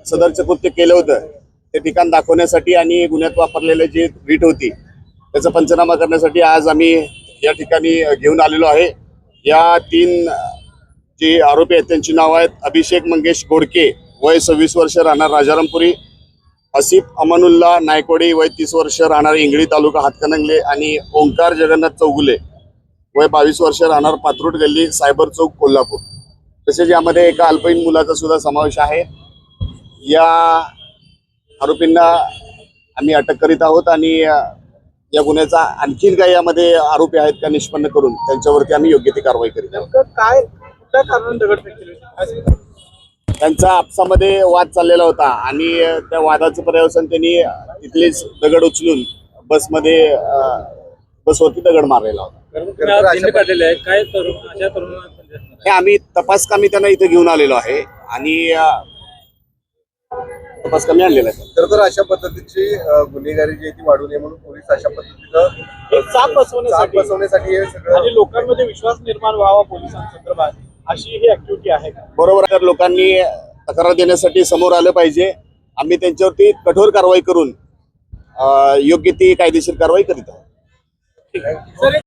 सदरचं कृत्य केलं होतं ते ठिकाण दाखवण्यासाठी आणि गुन्ह्यात वापरलेले जे रीट होती त्याचा पंचनामा करण्यासाठी आज आम्ही या ठिकाणी घेऊन आलेलो आहे। या 3 जे आरोपी आहेत त्यांची नाव आहेत अभिषेक मंगेश गोडके वय 26 वर्ष राहणार राजारामपुरी, आसिफ अमानुल्ला नायकोडी वय 30 वर्ष राहणार इंगळी तालुका हातकणंगले आणि ओंकार जगन्नाथ चौगुले वय 22 वर्ष राहणार पात्रूट गल्ली सायबर चौक कोल्हापूर। तसेच यामध्ये एका अल्पवयीन मुलाचा सुद्धा समावेश आहे। या आरोपींना आम्ही अटक करीत आहोत आणि या गुन्ह्याचा आणखीन काही यामध्ये आरोपी आहेत का निष्पन्न करून त्यांच्यावरती आम्ही योग्य ती कारवाई करीत आहोत। काय कुठल्या कारणाने दगडफेक केली? त्यांचा आपसामध्ये वाद चाललेला होता आणि त्या वादाचं पर्यवसन त्यांनी तिथलेच दगड उचलून बसवरती दगड मारलेला होता। हे आम्ही तपास कामी त्यांना इथे घेऊन आलेलो आहे आणि तपास कामी आणलेला आहे। तर अशा पद्धतीची गुन्हेगारी जी आहे ती वाढू नये म्हणून पोलीस अशा पद्धतीचं चाप बसवण्यासाठी हे सगळं आणि लोकांमध्ये विश्वास निर्माण व्हावा पोलिसांसंदर्भात अशी ही ऍक्टिव्हिटी आहे का? बरोबर, तर लोकांनी तक्रार देण्यासाठी समोर आलं पाहिजे। आम्ही त्यांच्यावरती कठोर कारवाई करून योग्य ती कायदेशीर कारवाई करीत आहोत।